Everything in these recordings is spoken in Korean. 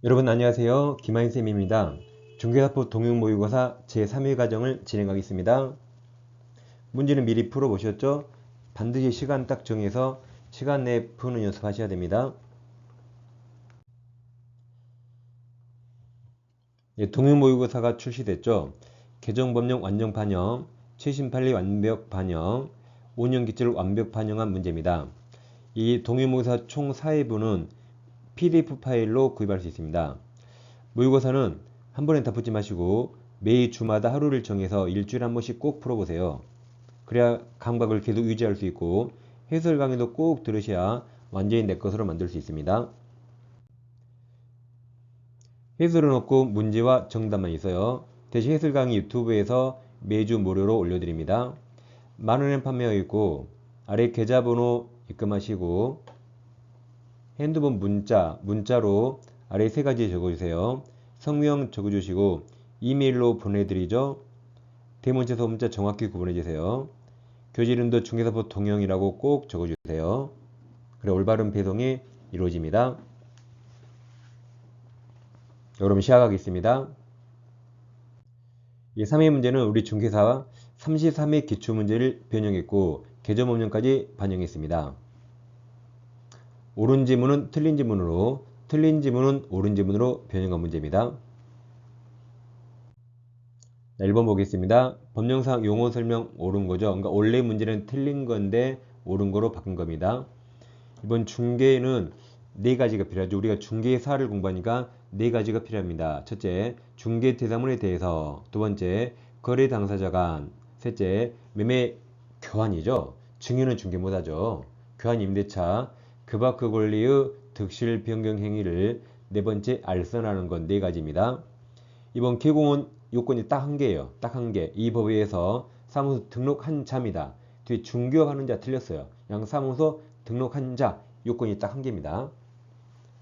여러분 안녕하세요. 김하인쌤입니다. 중개사법 동용모의고사 제3회 과정을 진행하겠습니다. 문제는 미리 풀어보셨죠? 반드시 시간 딱 정해서 시간 내에 푸는 연습하셔야 됩니다. 동용모의고사가 출시됐죠. 개정법령 완전 반영, 최신 판례 완벽 반영, 5년 기출 완벽 반영한 문제입니다. 이 동용모의고사 총 4회분은 PDF 파일로 구입할 수 있습니다. 모의고사는 한 번에 다 풀지 마시고 매 주마다 하루를 정해서 일주일에 한 번씩 꼭 풀어보세요. 그래야 감각을 계속 유지할 수 있고 해설 강의도 꼭 들으셔야 완전히 내 것으로 만들 수 있습니다. 해설은 없고 문제와 정답만 있어요. 대신 해설 강의 유튜브에서 매주 무료로 올려드립니다. 만원에 판매하고 있고 아래 계좌번호 입금하시고 핸드폰 문자로 아래 세 가지 적어주세요. 성명 적어주시고 이메일로 보내드리죠. 대문자 소문자 정확히 구분해주세요. 교재 이름도 중개사법 동영이라고 꼭 적어주세요. 그래 올바른 배송이 이루어집니다. 여러분 시작하겠습니다. 이 3회 문제는 우리 중개사 33회 기출문제를 변형했고 개정법령까지 반영했습니다. 옳은 지문은 틀린 지문으로, 틀린 지문은 옳은 지문으로 변형한 문제입니다. 1번 보겠습니다. 법령상 용어 설명 옳은 거죠. 그러니까 원래 문제는 틀린 건데 옳은 거로 바꾼 겁니다. 이번 중개는 네 가지가 필요하죠. 우리가 중개사를 공부하니까 네 가지가 필요합니다. 첫째, 중개 대상물에 대해서. 두 번째, 거래 당사자 간. 셋째, 매매 교환이죠. 증여는 중개 못하죠. 교환 임대차, 그박 그 권리의 득실 변경 행위를 네 번째 알선하는 건 네 가지입니다. 이번 개공은 요건이 딱 한 개예요. 딱 한 개. 이 법에 의해서 사무소 등록한 자입니다. 뒤에 중개업하는 자 틀렸어요. 양 사무소 등록한 자 요건이 딱 한 개입니다.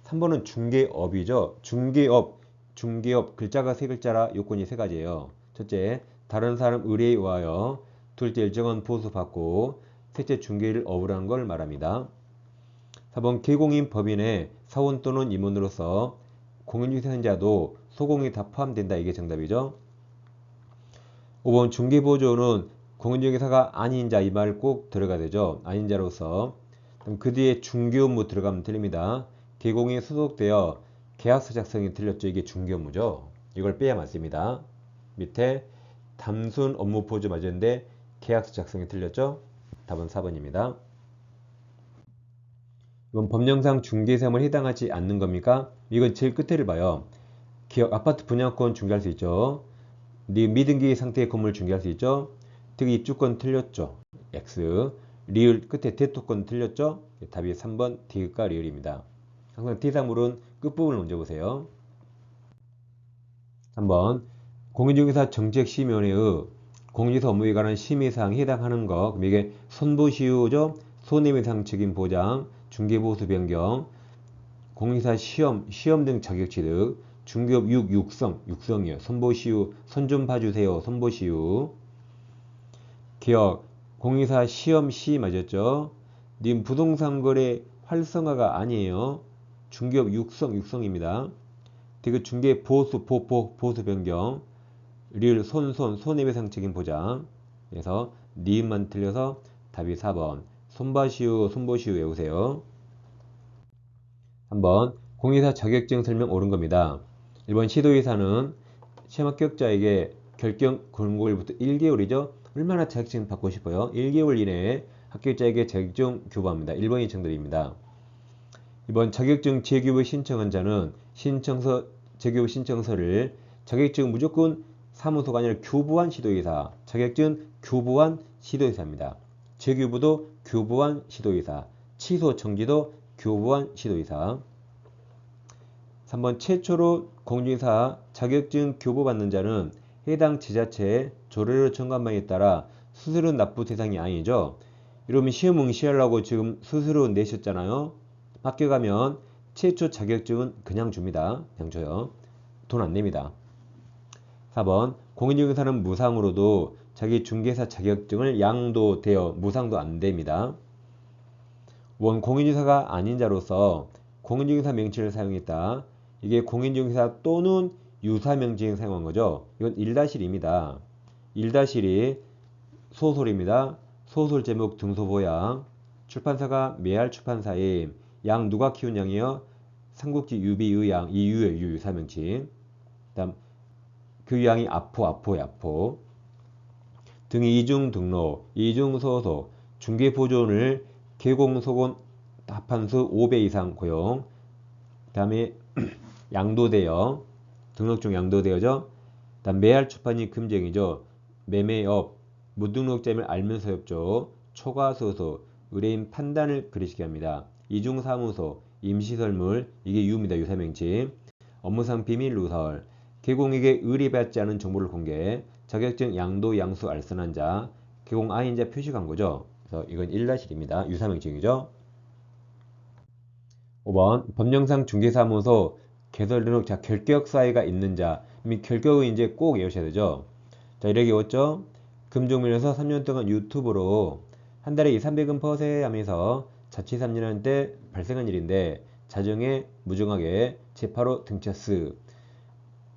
3번은 중개업이죠. 중개업 글자가 세 글자라 요건이 세 가지예요. 첫째, 다른 사람 의뢰에 의하여. 둘째, 일정한 보수 받고. 셋째, 중개를 업으라는 걸 말합니다. 4번 개공인 법인의 사원 또는 임원으로서 공인유생자도 소공이 다 포함된다. 이게 정답이죠. 5번 중개보조는 공인중개사가 아닌 자 이 말 꼭 들어가야 되죠. 아닌 자로서. 그럼 그 뒤에 중개업무 들어가면 틀립니다. 개공에 소속되어 계약서 작성이 틀렸죠. 이게 중개업무죠. 이걸 빼야 맞습니다. 밑에 단순 업무 보조 맞았는데 계약서 작성이 틀렸죠. 답은 4번입니다. 이건 법령상 중개사무에 해당하지 않는 겁니까? 이건 제일 끝에를 봐요. 기업 아파트 분양권 중개할 수 있죠. 미등기 상태의 건물 중개할 수 있죠. 특히 입주권 틀렸죠. X. 리을 끝에 대토권 틀렸죠. 답이 3번 디귿과 리을입니다. 항상 대상물은 끝부분을 먼저 보세요. 3번 공인중개사 정책심의위원회의 공인중개사 업무에 관한 심의사항에 해당하는 거. 그럼 이게 손보시효죠. 손해배상 책임 보장, 중개보수 변경, 공인사 시험 등 자격 취득, 중개업 육성이요. 손보시효, 손 좀 봐주세요. 손보시효. 기억, 공인사 시험 시 맞았죠? 님 부동산 거래 활성화가 아니에요. 중개업 육성입니다. 디귿 중개 보수 변경, 리을 손해배상 책임 보장. 그래서 니은만 틀려서 답이 4번. 손보시효 외우세요. 3번 공인사 자격증 설명 옳은 겁니다. 1번 시도의사는 시험 합격자에게 결경 권고일부터 1개월이죠. 얼마나 자격증 받고 싶어요? 1개월 이내에 합격자에게 자격증 교부합니다. 1번이 정답입니다. 2번 자격증 재교부 신청한 자는 재교부 신청서를 자격증 무조건 사무소가 아니라 교부한 시도의사, 자격증 교부한 시도의사입니다. 재교부도 교부한 시도의사, 취소 정지도 교부한 시도의사. 3번 최초로 공인중개사 자격증 교부받는 자는 해당 지자체의 조례로 정한 바에 따라 수수료 납부 대상이 아니죠. 이러면 시험 응시하려고 지금 수수료 내셨잖아요. 합격하면 최초 자격증은 그냥 줍니다. 그냥 줘요. 돈 안 냅니다. 4번 공인중개사는 무상으로도 자기 중개사 자격증을 양도되어 무상도 안 됩니다. 원 공인중개사가 아닌 자로서 공인중개사 명칭을 사용했다. 이게 공인중개사 또는 유사명칭 사용한 거죠. 이건 1-1입니다. 1-1이 소설입니다. 소설 제목 등소보양. 출판사가 매할 출판사임. 양 누가 키운 양이요? 삼국지 유비의 양. 이유의 유사명칭. 다음 그 양이 아포의 아포. 등이 이중 등록, 이중 소속, 중개보조원을 개공 소곤 합한수 5배 이상 고용. 다음에 양도대여, 등록중 양도대여죠. 다음 매할 출판이 금쟁이죠. 매매업, 무등록자임을 알면서 협조, 초과소소, 의뢰인 판단을 그리시게 합니다. 이중사무소, 임시설물, 이게 유입니다. 유사명칭. 업무상 비밀 누설, 개공에게 의뢰받지 않은 정보를 공개, 자격증 양도 양수 알선한 자, 개공 아인자 표시 광고죠. 그래서 이건 1-1입니다. 유사명칭이죠. 5번 법령상 중개사무소 개설 등록 자 결격 사유가 있는 자, 결격은 이제 꼭 외우셔야 되죠. 자 이렇게 외웠죠. 금종면에서 3년 동안 유튜브로 한 달에 200~300은 퍼세하면서 자취 3년 때 발생한 일인데 자정에 무정하게 제8호 등쳤스.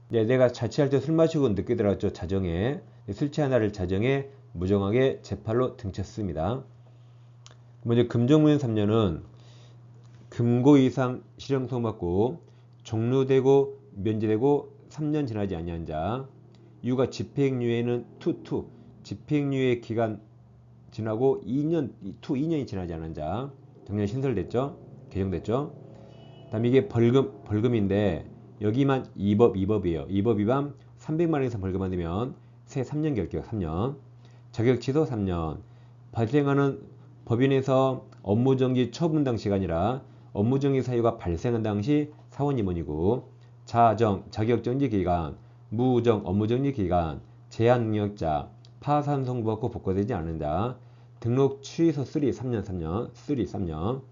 내가 자취할 때 술 마시고 늦게 들어갔죠. 자정에 술 취한 날을 자정에 무정하게 제8로 등쳤습니다. 먼저 금종면 3년은 금고 이상 실형성 받고 종료되고 면제되고 3년 지나지 아니한 자. 이유가 집행유예는 투 집행유예 기간 지나고 2년이 지나지 않은 자. 작년 신설됐죠. 개정됐죠. 다음 이게 벌금인데 여기만 2법이에요. 2법 위반 300만원 이상 벌금 안 되면 새 3년 결격 3년. 자격 취소 3년. 발생하는 법인에서 업무정지 처분 당시가 아니라 업무정지 사유가 발생한 당시 사원 임원이고, 자정, 자격정지 기간, 무정, 업무정지 기간, 제한능력자, 파산 선고받고 복구되지 않은 자, 등록 취소 3년.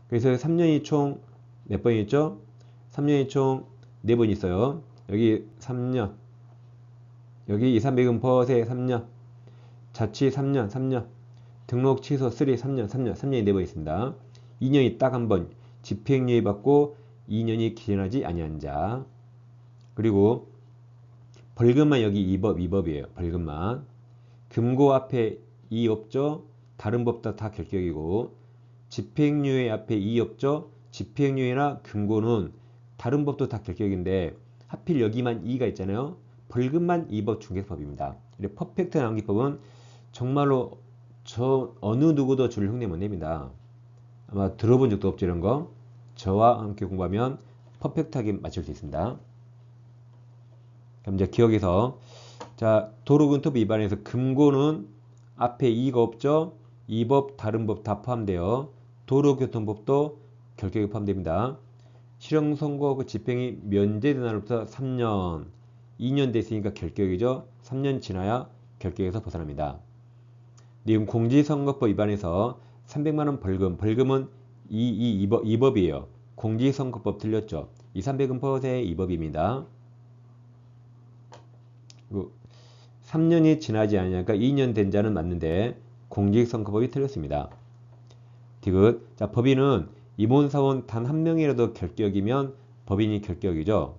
그래서 3년이 총 몇 번 있죠? 3년이 총 4번 있어요. 여기 3년, 여기 200~300은 퍼세 3년, 자취 3년, 등록 취소 3년이 4번 있습니다. 2년이 딱 한 번, 집행유예 받고 2년이 지나지 아니한 자. 그리고 벌금만 여기 2법이에요. 벌금만. 금고 앞에 2 없죠? 다른 법도 다 결격이고, 집행유예 앞에 2 없죠? 집행유예나 금고는 다른 법도 다 결격인데 하필 여기만 2가 있잖아요. 벌금만 2법 중개법입니다. 퍼펙트 낭기법은 정말로 저 어느 누구도 줄을 흉내 못 냅니다. 아마 들어본 적도 없죠. 이런 거 저와 함께 공부하면 퍼펙트하게 맞출 수 있습니다. 그럼 이제 기억에서 자 도로교통법 위반에서 금고는 앞에 2가 없죠. 2법 다른 법 다 포함돼요. 도로교통법도 결격에 포함됩니다. 실형 선고 집행이 면제된 날부터 3년, 2년 됐으니까 결격이죠. 3년 지나야 결격에서 벗어납니다. 내용 공직선거법 위반해서 300만원 벌금은 2법이에요. 공직선거법 틀렸죠. 200~300은 퍼세 2법입니다. 3년이 지나지 않으니까 2년 된 자는 맞는데 공직선거법이 틀렸습니다. 디귿. 자, 법인은 임원사원 단 한 명이라도 결격이면 법인이 결격이죠.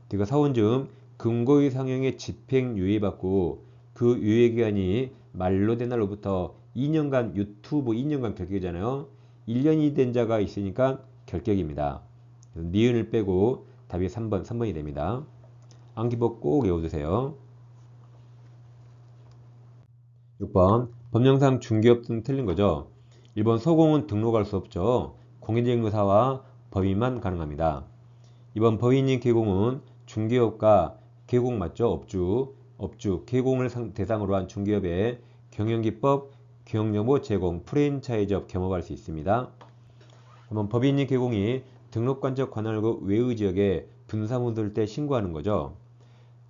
디귿. 사원 중 금고 이상형의 집행유예 받고 그 유예기간이 만료된 날로부터 2년간 유튜브 2년간 결격이잖아요. 1년이 된 자가 있으니까 결격입니다. 니은을 빼고 답이 3번이 됩니다. 암기법 꼭 외워두세요. 6번 법령상 중개업은 틀린 거죠. 1번 소공은 등록할 수 없죠. 공인중개사와 법인만 가능합니다. 2번 법인인 개공은 중개업과 개공 맞죠? 업주, 개공을 대상으로 한 중개업의 경영기법, 경영정보 제공, 프랜차이즈업 겸업할 수 있습니다. 3번 법인인 개공이 등록관적 관할구 외의 지역에 분사무 들 때 신고하는 거죠.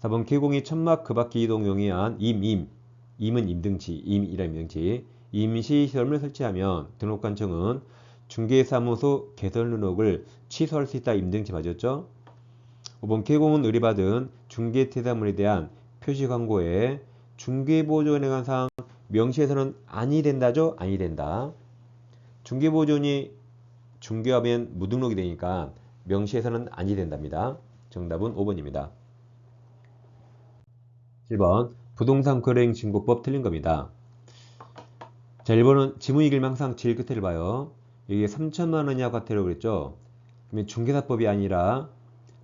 4번 개공이 천막 그 밖 이동 용이한 임은 임등치, 임시시설물 설치하면 등록관청은 중개사무소 개설 등록을 취소할 수 있다. 임등치 맞았죠? 5번 개공은 의뢰받은 중개대상물에 대한 표시 광고에 중개보조원에 관한 사항 명시해서는 아니 된다죠? 아니 된다. 중개보조원이 중개하면 무등록이 되니까 명시해서는 아니 된답니다. 정답은 5번입니다. 7번 부동산 거래행 신고법 틀린 겁니다. 자, 1번은 지문 읽으면 항상 제일 끝을 봐요. 이게 3천만 원이냐 과태료 그랬죠. 그러면 중개사법이 아니라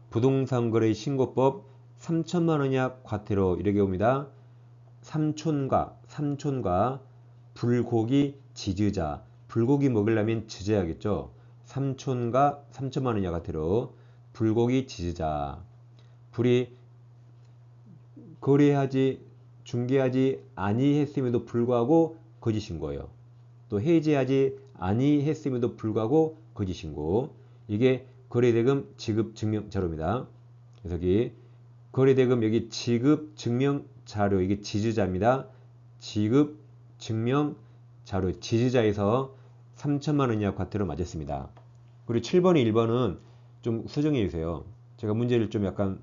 부동산 거래 신고법 3천만 원이냐 과태료 이렇게 옵니다. 삼촌과 불고기 지지자. 불고기 먹으려면 지져야겠죠. 삼촌과 3천만 원이냐 과태료. 불고기 지지자. 불이 거래하지 중개하지 아니했음에도 불구하고 거짓인 거예요. 또 해지하지 아니했음에도 불구하고 거짓신고. 이게 거래대금 지급 증명 자료입니다. 그래서 여기 거래대금 여기 지급 증명 자료 이게 지지자입니다. 지급 증명 자료 지지자에서 3천만 원 이하 과태료 맞았습니다. 그리고 7번이 1번은 좀 수정해 주세요. 제가 문제를 좀 약간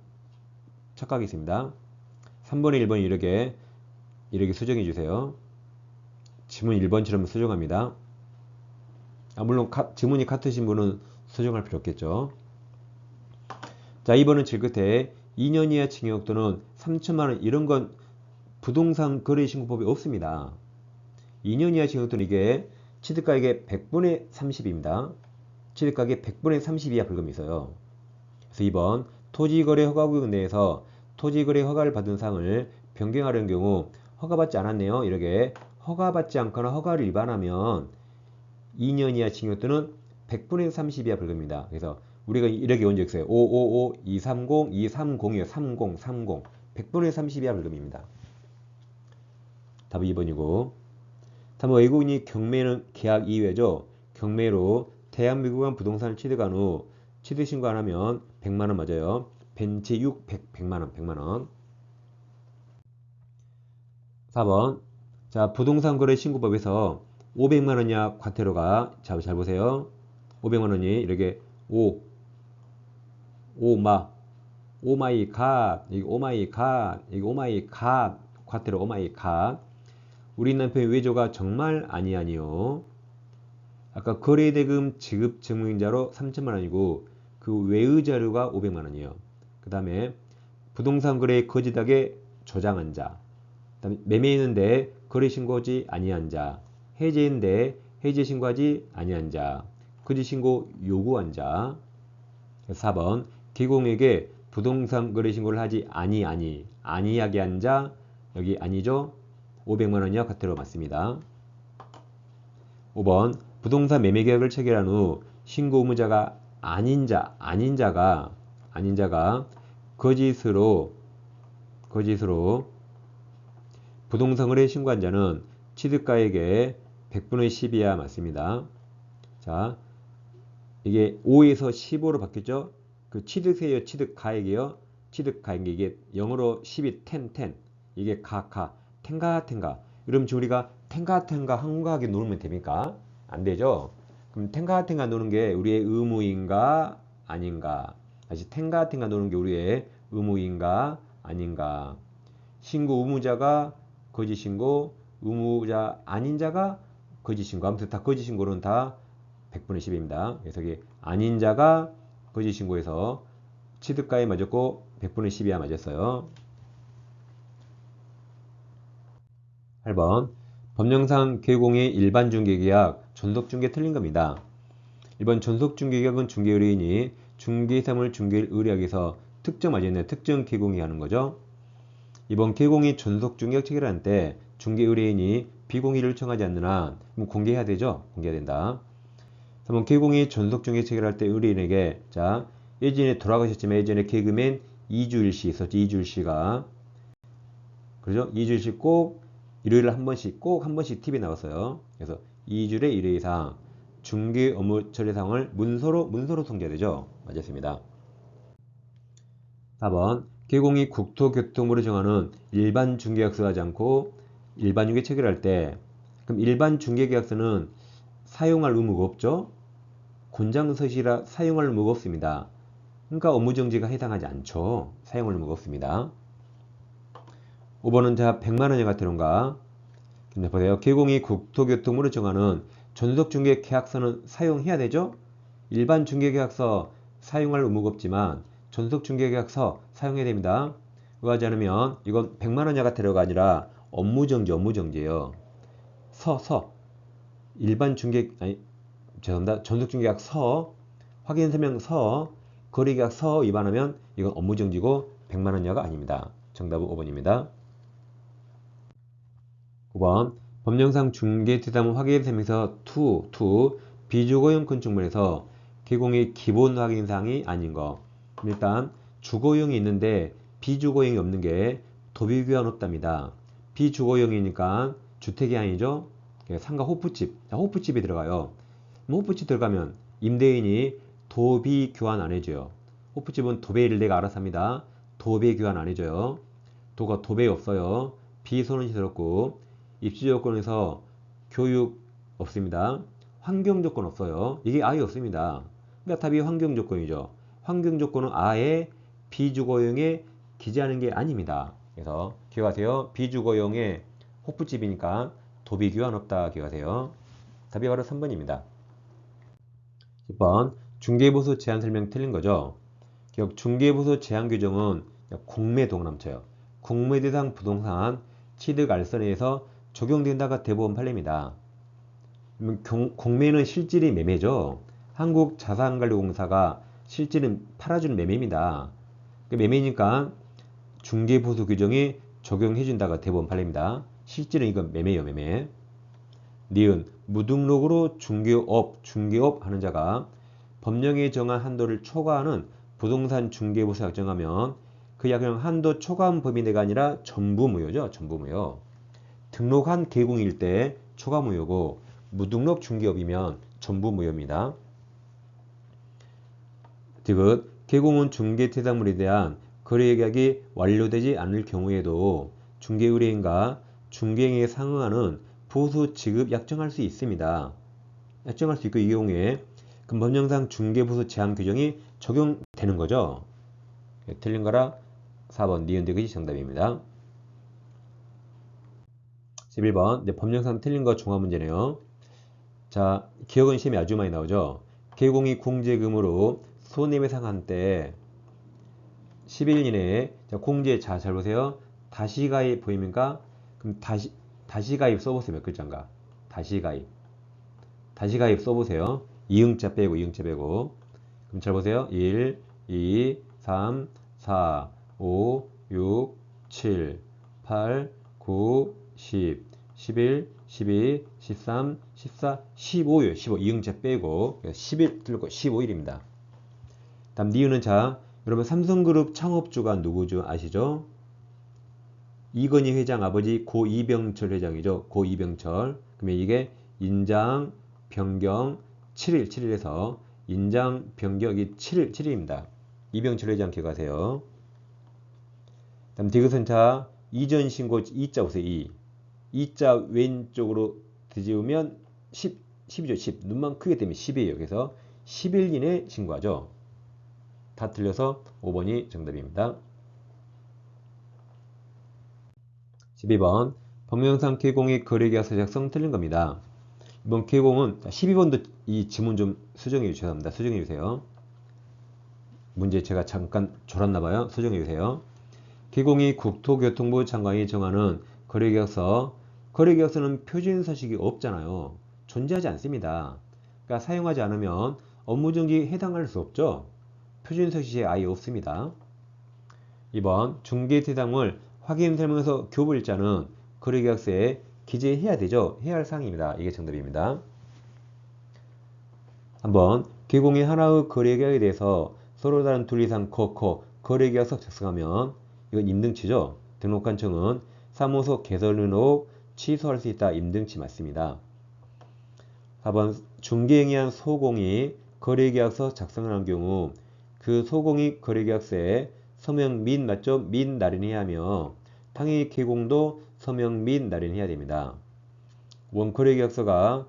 착각했습니다. 3번에 1번이 이렇게 수정해 주세요. 지문 1번처럼 수정합니다. 물론 지문이 같으신 분은 수정할 필요 없겠죠. 자, 2번은 제일 끝에 2년 이하 징역 또는 3천만 원 이런 건 부동산 거래 신고법이 없습니다. 2년 이하 징역 또는 이게 취득가액의 100분의 30입니다. 취득가액의 100분의 30 이하 벌금이 있어요. 그래서 2번 토지거래 허가구역 내에서 토지거래 허가를 받은 사항을 변경하려는 경우 허가받지 않았네요. 이렇게 허가받지 않거나 허가를 위반하면 2년 이하 징역 또는 100분의 30 이하 벌금입니다. 그래서 우리가 이렇게 온 적 있어요. 555, 230, 230이에요. 30. 100분의 30 이하 벌금입니다. 답은 2번이고 3번 외국인이 경매는 계약 이외죠. 경매로 대한민국한 부동산을 취득한 후 취득신고 안 하면 100만원 맞아요. 벤치 6, 100만원. 4번 자 부동산 거래 신고법에서 500만원 이하 과태료가 잘 보세요. 500만원이 이렇게 오마이 갓 이게 오마이 갓 과태료 오마이 갓. 우리 남편의 외조가 정말 아니요. 아까 거래대금 지급 증명자로 3천만원이고 그 외의 자료가 500만원이에요. 그 다음에 부동산 거래에 거짓하게 조장한 자. 그 다음에 매매했는데 거래 신고하지 아니한 자. 해지했는데 해지 신고하지 아니한 자. 거짓 신고 요구한 자. 4번 개공에게 부동산 거래 신고를 하지 아니하게 한 자. 여기 아니죠. 500만원 이하 과태료 맞습니다. 5번 부동산 매매 계약을 체결한 후 신고 의무자가 아닌 자가 거짓으로 부동산 거래 신고한 자는 취득가액의 100분의 10 이하 맞습니다. 자, 이게 5에서 15로 바뀌었죠? 그 취득세요, 취득가액이요. 취득가액이 이게 영어로 10이 10. 이게 텐가. 그럼 지금 우리가 텐가 한가하게 노르면 됩니까? 안 되죠? 그럼 텐가 노는 게 우리의 의무인가 아닌가? 다시 텐가 노는 게 우리의 의무인가 아닌가? 신고 의무자가 거짓 신고, 의무자 아닌 자가 거짓 신고. 아무튼 다 거짓 신고는 다 100분의 10입니다. 그래서 이게 아닌 자가 거짓 신고해서 취득가에 맞았고 100분의 10 이하 맞았어요. 8번 법령상 개공의 일반 중개계약 존속중개 틀린 겁니다. 1번 존속중개계약은 중개의뢰인이 중개사물 중개를 의뢰하기 위해서 특정 맞았네. 특정 개공이 하는 거죠. 2번 개공이 존속중개약 체결을 할 때 중개의뢰인이 비공의를 청하지 않는 한 공개해야 되죠. 공개해야 된다. 3번 개공이 존속중개 체결할 때 의뢰인에게 자 예전에 돌아가셨지만 예전에 개그맨 이주일씨 있었죠. 이주일씨가 그러죠. 이주일씨 꼭 일요일에 한 번씩 TV에 나왔어요. 그래서 2주일의 일회이상 중개 업무 처리 사항을 문서로 송재해야 되죠. 맞았습니다. 4번 개공이 국토교통부를 정하는 일반 중개계약서를 하지 않고 일반 중개 체결할 때 그럼 일반 중개계약서는 사용할 의무가 없죠. 권장서시라 사용할 의무가 없습니다. 그러니까 업무정지가 해당하지 않죠. 사용할 의무가 없습니다. 5번은 자 100만원이 과태료인가? 보세요. 개공이 국토교통부를 정하는 존속중개 계약서는 사용해야 되죠? 일반 중개계약서 사용할 의무가 없지만 전속중개계약서 사용해야 됩니다. 그거하지 않으면 이건 100만원 이하 가태료가 아니라 업무정지예요. 일반 중개, 아니, 죄송합니다. 전속중개계약서, 확인설명서, 거래계약서 위반하면 이건 업무정지고 100만원 이하가 아닙니다. 정답은 5번입니다. 9번 법령상 중개대상 확인설명서 2 비주거용 건축물에서 개공의 기본 확인사항이 아닌 거. 일단 주거용이 있는데 비주거용이 없는 게 도비규환 없답니다. 비주거용이니까 주택이 아니죠. 상가 호프집, 호프집이 들어가요. 호프집 들어가면 임대인이 도비교환 안 해줘요. 호프집은 도배를 내가 알아서 합니다. 도배교환 안 해줘요. 도가 도배 없어요. 비선원시설 없고 입지조건에서 교육 없습니다. 환경조건 없어요. 이게 아예 없습니다. 그러니까 답이 환경조건이죠. 환경조건은 아예 비주거용에 기재하는 게 아닙니다. 그래서 기억하세요. 비주거용의 호프집이니까 도비교환 없다 기억하세요. 답이 바로 3번입니다. 10번 중개보수 제한 설명 틀린 거죠. 기억 중개보수 제한 규정은 공매 동남쳐요. 공매 대상 부동산 취득 알선에서 적용된다가 대법원 판례입니다. 공매는 실질이 매매죠. 한국자산관리공사가 실질은 팔아주는 매매입니다. 매매니까 중개보수 규정이 적용해준다가 대법원 판례입니다. 실질은 이건 매매예요. 매매. 니은 무등록으로 중개업 하는 자가 법령에 정한 한도를 초과하는 부동산 중개보수 약정하면 그 약정 한도 초과한 범위내가 아니라 전부무효죠. 전부무효. 등록한 개공일 때 초과무효고 무등록 중개업이면 전부무효입니다. 즉 개공은 중개대상물에 대한 거래계약이 완료되지 않을 경우에도 중개의뢰인과 중개행위에 상응하는 보수 지급 약정할 수 있습니다. 약정할 수 있고 이 경우에 그럼 법령상 중개보수 제한 규정이 적용되는 거죠. 틀린 거라 4번 니은데 그것이 정답입니다. 11번 법령상 틀린 거 종합 문제네요. 자, 기억은 시험에 아주 많이 나오죠. 개공이 공제금으로 손해배상한 때 10일 이내에 공제 잘 보세요. 다시가입 보입니까? 그럼 다시가입 써보세요. 몇 글자인가? 다시가입 써보세요. 이응자 빼고 그럼 잘 보세요. 1, 2, 3, 4, 5, 6, 7, 8, 9, 10, 11, 12, 13, 14, 15요. 15 이응자 빼고 10일 틀렸고 15일입니다. 다음 니은은 자 여러분 삼성그룹 창업주가 누구죠? 아시죠? 이건희 회장 아버지 고 이병철 회장이죠. 고 이병철. 그러면 이게 인장 변경 7일에서 인장 변경이 7일입니다. 이병철 회장 기억하세요. 다음 디귿은 자 이전 신고 이자 보세요. 이자 왼쪽으로 뒤집으면 10이죠. 10. 눈만 크게 되면 10이에요. 그래서 10일 이내 신고하죠. 다 틀려서 5번이 정답입니다. 12번 법령상 개공의 거래계약서 작성 틀린 겁니다. 이번 개공은 12번도 이 지문 좀 수정해 주셔야 합니다. 수정해 주세요. 문제 제가 잠깐 졸았나봐요. 수정해 주세요. 개공이 국토교통부 장관이 정하는 거래계약서는 표준서식이 없잖아요. 존재하지 않습니다. 그러니까 사용하지 않으면 업무정지에 해당할 수 없죠. 표준서식이 아예 없습니다. 2번 중개대상물 확인설명서 교부일자는 거래계약서에 기재해야 되죠. 해야 할 사항입니다. 이게 정답입니다. 한번 개공의 하나의 거래계약에 대해서 서로 다른 둘 이상 거래계약서 작성하면 이건 임등치죠. 등록한 청은 사무소 개설은 후 취소할 수 있다. 임등치 맞습니다. 4번 중개행위한 소공이 거래계약서 작성을 한 경우 그 소공이 거래계약서에 서명 및 맞죠? 및 날인해야 하며 당일 개공도 서명 및 날인해야 됩니다. 원거래계약서가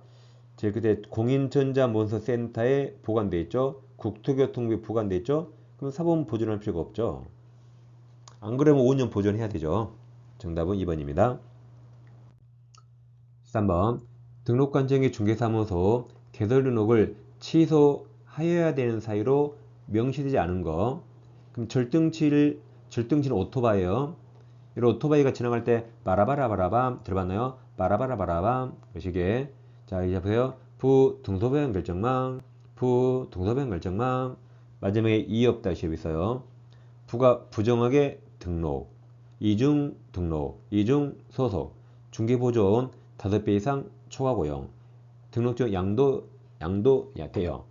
제 그때 공인전자문서센터에 보관되어 있죠. 국토교통부에 보관되어 있죠. 그럼 사본 보존할 필요가 없죠. 안 그러면 5년 보존해야 되죠. 정답은 2번입니다. 3번 등록관청의 중개사무소 개설 등록을 취소하여야 되는 사유로 명시되지 않은 거. 그럼 절등치는 오토바이예요. 이 오토바이가 지나갈 때 바라바라바라밤 들어봤나요? 바라바라바라밤 그시게. 자 이제 보세요. 부 등소변 결정망, 부 등소변 결정망. 마지막에 이 없다 시에 있어요. 부가 부정하게 등록, 이중 등록, 이중 소속, 중개보존 5배 이상 초과 고용, 등록증 양도 대여,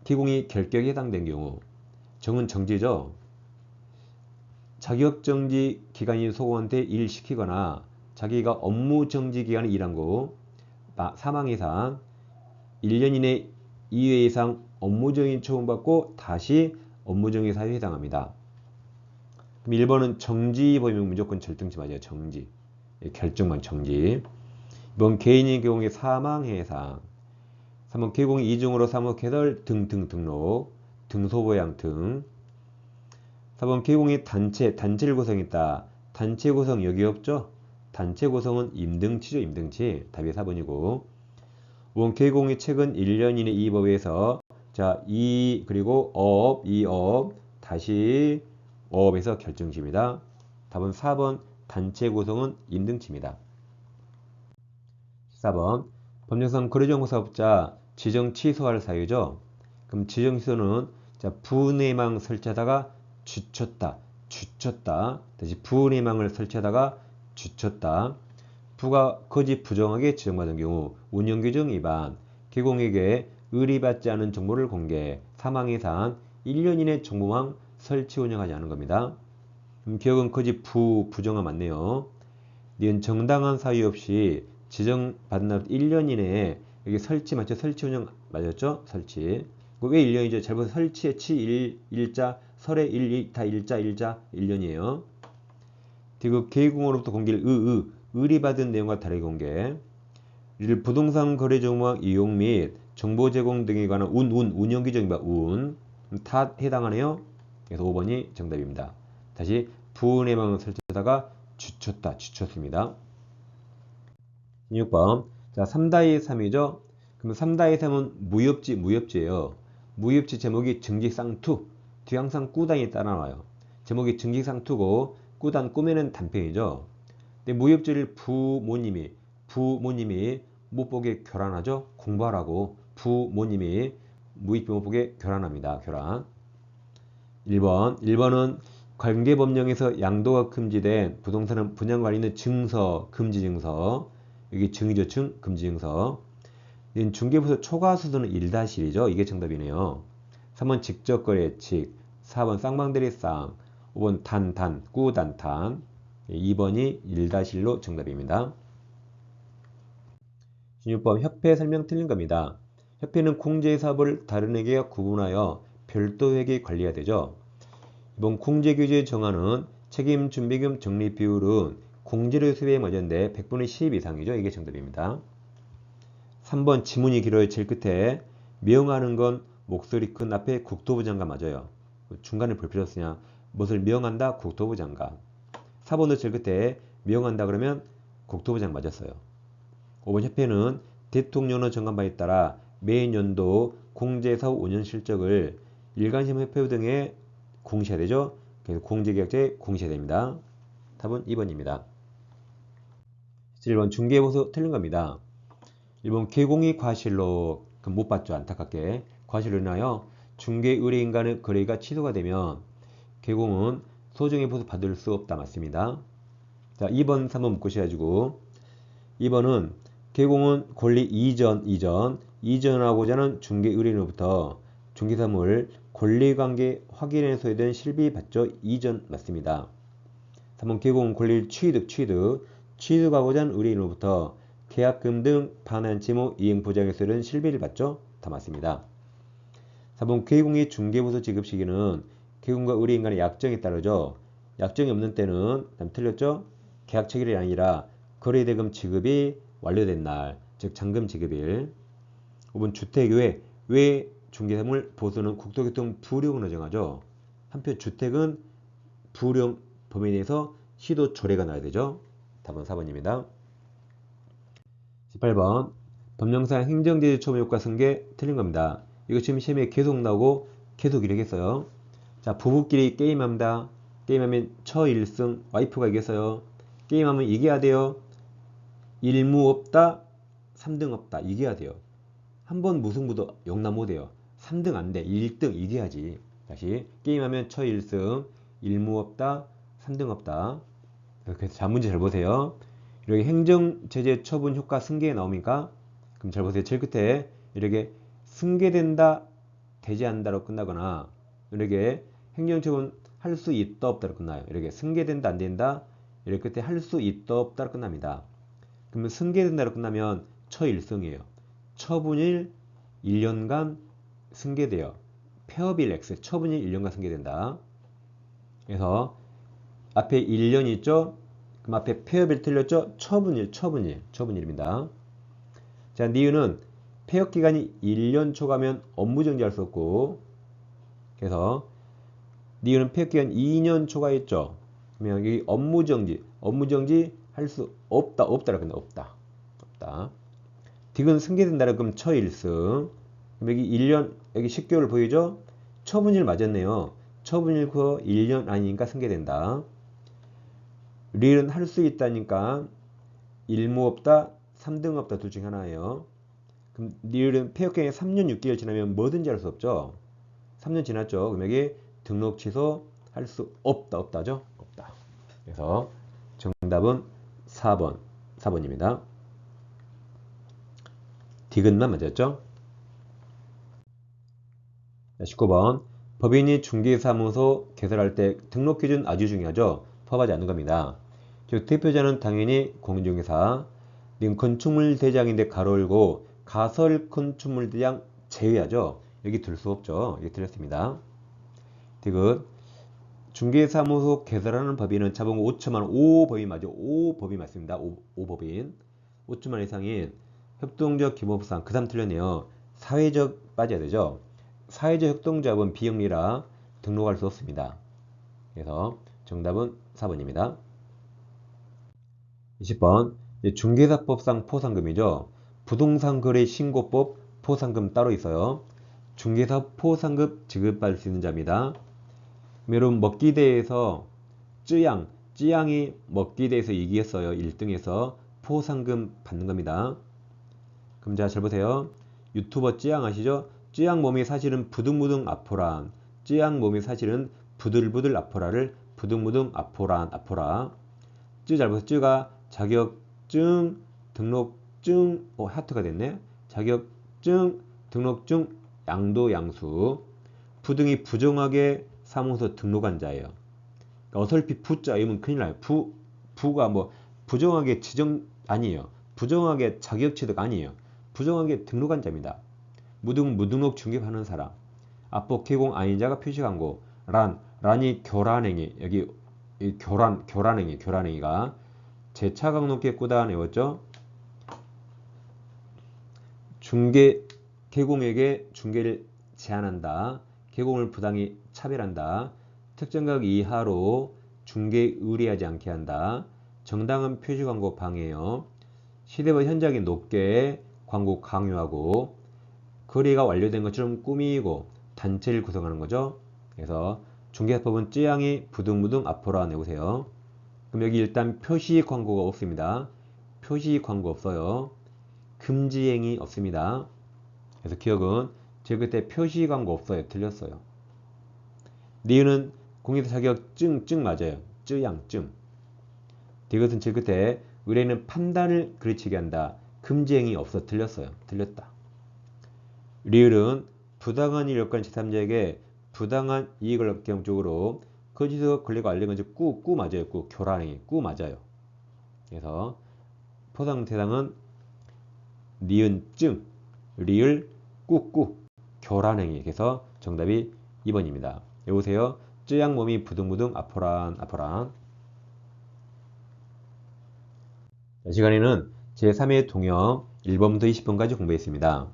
기공이 결격에 해당된 경우, 정은 정지죠. 자격정지 기간인 소공한테 일 시키거나 자기가 업무정지 기간에 일한 거 사망 이상 1년 이내 2회 이상 업무정지 처분받고 다시 업무정지 사유에 해당합니다. 그럼 1번은 정지 범위면 무조건 절등치 맞아요. 정지. 결정만 정지. 2번 개인의 경우에 사망 해상. 3번 개공이 이중으로 사무개설 등록, 등소보양 등. 4번 개공이 단체를 구성했다. 단체 구성 여기 없죠? 단체 구성은 임등치죠. 임등치. 답이 4번이고. 5번 개공이 최근 1년 이내 이 법에서 자, 그리고 이업 다시 어업에서 결정지입니다. 답은 4번 단체 구성은 임등치입니다. 14번 법령상 거래정보사업자 지정 취소할 사유죠. 그럼 지정 취소는 자, 분해망 설치하다가 주쳤다. 다시 분해망을 설치하다가 주쳤다. 부가 거짓 부정하게 지정받은 경우 운영규정 위반, 개공에게 의뢰받지 않은 정보를 공개, 사망 예산 1년 이내 정보망 설치 운영하지 않은 겁니다. 기억은 거짓 부정화 맞네요. 니은 정당한 사유 없이 지정받은 날 1년 이내에 여기 설치 맞죠? 설치 운영 맞았죠? 설치. 왜 1년이죠? 잘못 설치의 일자, 설의 다 일자 1년이에요. 그리고 개공으로부터 공개를 의뢰받은 내용과 다르게 공개. 부동산 거래 정보망 이용 및 정보 제공 등에 관한 운영 규정이다. 다 해당하네요. 그래서 5번이 정답입니다. 다시 분해망을 설치하다가 주쳤습니다. 6번. 자, 3다의 3이죠. 그럼 3다의 3은 무협지예요. 무협지 제목이 증직상투. 뒤에 항상 꾸단이 따라 나와요. 제목이 증직상투고 꾸단 꾸며낸 단편이죠. 근데 무협지를 부모님이 못 보게 교란하죠. 공부하라고 부모님이 무협지 못 보게 교란합니다. 교란. 1번은 관계법령에서 양도가 금지된 부동산은 분양관리는 증서, 금지증서. 여기 증의조증, 금지증서. 중개부서 초과수수는 1-1이죠. 이게 정답이네요. 3번 직접거래칙, 4번 쌍방대리쌍, 5번 꾸단탄, 2번이 1-1로 정답입니다. 16번 협회 설명 틀린 겁니다. 협회는 공제사업을 다른 회계와 구분하여 별도 회계 관리해야 되죠. 이번 공제규제 정하는 책임준비금 적립비율은 공제료 수입에 맞는데 100분의 10 이상이죠. 이게 정답입니다. 3번 지문이 길어요. 제일 끝에 명하는 건 목소리 큰 앞에 국토부 장관 맞아요. 중간에 볼 필요 없으냐. 무엇을 명한다? 국토부 장관. 4번도 제일 끝에 명한다 그러면 국토부 장관 맞았어요. 5번 협회는 대통령의 정관바에 따라 매년도 공제사업 5년 실적을 일간신문협회 등에 공시해야 되죠. 그래서 공제계약서에 공시해야 됩니다. 답은 2번입니다. 1번 중개보수 틀린 겁니다. 1번 개공이 과실로 못 받죠. 안타깝게 과실로 인하여 중개 의뢰인 간의 거래가 취소가 되면 개공은 소정의 보수 받을 수 없다. 맞습니다. 자, 2번 3번 묶으셔가지고 2번은 개공은 권리 이전하고자 하는 중개 의뢰인으로부터 중개사물 권리관계 확인에 소요된 실비 받죠. 이전 맞습니다. 3번 개공은 권리를 취득하고자 하는 의뢰인으로부터 계약금 등 반환치무 이행보장에 소요된 실비를 받죠. 다 맞습니다. 4번 개공의 중개보수 지급 시기는 개공과 의뢰인 간의 약정에 따르죠. 약정이 없는 때는 틀렸죠. 계약 체결이 아니라 거래대금 지급이 완료된 날, 즉 잔금 지급일. 5번 주택 외 중개사물 보수는 국토교통 부령으로 정하죠. 한편 주택은 부령 범위 내에서 시도 조례가 나야 되죠. 답은 4번입니다. 18번 법령상 행정제재 초과 승계 틀린 겁니다. 이거 지금 시험에 계속 나오고 계속 이렇겠어요. 자, 부부끼리 게임합니다. 게임하면 처일승, 와이프가 이겼어요. 게임하면 이겨야 돼요. 1무 없다, 3등 없다. 이겨야 돼요. 한 번 무승부도 용납 못해요. 3등 안 돼. 1등 이겨야지. 다시 게임하면 처일승, 1무 없다, 3등 없다. 그래서 자, 문제 잘 보세요. 이렇게 행정제재 처분 효과 승계에 나옵니까? 그럼 잘 보세요. 제일 끝에 이렇게 승계된다, 되지 않는다로 끝나거나 이렇게 행정처분 할 수 있다 없다로 끝나요. 이렇게 승계된다 안 된다 이렇게 끝에 할 수 있다 없다로 끝납니다. 그러면 승계된다로 끝나면 처일승이에요. 처분일 1년간 승계돼요. 폐업일 X 처분일 1년간 승계된다. 그래서 앞에 1년 있죠? 그럼 앞에 폐업일 틀렸죠? 처분일입니다. 자, 니은은 폐업 기간이 1년 초과면 업무 정지할 수 없고, 그래서 니은은 폐업 기간 2년 초과했죠? 그러면 여기 업무 정지 할 수 없다라고 했네. 없다. 딕은 승계된다라 그럼 처일승. 그럼 여기 1년, 여기 10개월 보이죠? 처분일 맞았네요. 처분일 그 1년 아니니까 승계된다. 릴은 할 수 있다니까 1무 없다, 3등 없다 둘 중에 하나예요. 그럼 릴은 폐업기간이 3년 6개월 지나면 뭐든지 할 수 없죠. 3년 지났죠. 그럼 여기 등록 취소 할 수 없다죠. 없다. 그래서 정답은 4번입니다. 디귿만 맞았죠? 19번 법인이 중개사무소 개설할 때 등록 기준 아주 중요하죠. 포함하지 않는 겁니다. 즉 대표자는 당연히 공인중개사, 건축물 대장인데 가로 열고 가설 건축물 대장 제외하죠. 여기 들 수 없죠. 여기 틀렸습니다. 디귿 중개사무소 개설하는 법인은 자본 5천만 원, 5법인 맞죠? 5법인 맞습니다. 5법인 5천만 원 이상인 협동적 기본법상 그 다음 틀렸네요. 사회적 빠져야 되죠. 사회적 협동조합은 비영리라 등록할 수 없습니다. 그래서 정답은 4번입니다. 20번 중개사법상 포상금이죠. 부동산 거래 신고법 포상금 따로 있어요. 중개사 포상금 지급받을 수 있는 자입니다. 여러분 먹기대회에서 쯔양이 먹기대회에서 이겼어요. 1등에서 포상금 받는 겁니다. 그럼 자 잘 보세요. 유튜버 쯔양 아시죠? 쯔양 몸이 사실은 부둥부둥 아포란, 쯔양 몸이 사실은 부들부들 아포라를 부둥부둥 아포라. 쯔 잘 보세요. 쯔가 자격증, 등록증, 하트가 됐네. 자격증, 등록증, 양수. 부등이 부정하게 사무소 등록한 자예요. 그러니까 어설피 부자이면 큰일 나요. 부가 뭐 부정하게 지정 아니에요. 부정하게 자격 취득 아니에요. 부정하게 등록한 자입니다. 무등록 중개하는 사람. 앞복 개공 아닌 자가 표시 광고. 란이 교란행위. 여기 교란행위가 재차각 높게 꾸다 내웠죠. 개공에게 중개를 제한한다. 개공을 부당히 차별한다. 특정 가격 이하로 중개 의뢰하지 않게 한다. 정당한 표시 광고 방해요. 시대와 현장이 높게 광고 강요하고 거래가 완료된 것처럼 꾸미고 단체를 구성하는 거죠. 그래서 중개사법은 쯔양이 부등부등 앞으로 내보세요. 그럼 여기 일단 표시 광고가 없습니다. 표시 광고 없어요. 금지행위 없습니다. 그래서 기억은 제 그때 표시 광고 없어요. 틀렸어요. 니은은 공인사 자격증 맞아요. 쯔양증. 디귿은 제 그때 의뢰는 판단을 그르치게 한다. 금지행위 없어. 틀렸어요. 틀렸다. 리을은 부당한 일 요건 제3자에게 부당한 이익을 얻기 경적으로 거짓으로 권리가 알린 건지 꾸 맞아요. 교란행위 꾸 맞아요. 그래서 포상 대상은 니은 증 리을 꾸 교란행위. 그래서 정답이 2번입니다. 여보세요. 쯔양 몸이 부둥부둥 아포란. 이 시간에는 제3회 동영 1번부터 20번까지 공부했습니다.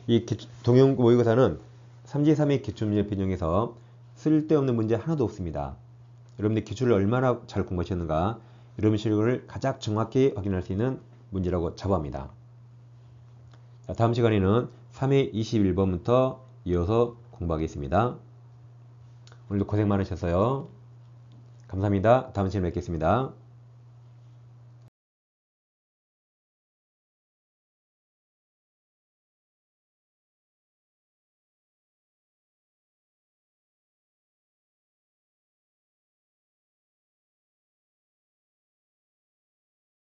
이 동영 모의고사는 3제3의 기출문제 변형에서 쓸데없는 문제 하나도 없습니다. 여러분들 기출을 얼마나 잘 공부하셨는가 여러분 실력을 가장 정확히 확인할 수 있는 문제라고 자부합니다. 자, 다음 시간에는 3회 21번부터 이어서 공부하겠습니다. 오늘도 고생 많으셨어요. 감사합니다. 다음 시간에 뵙겠습니다.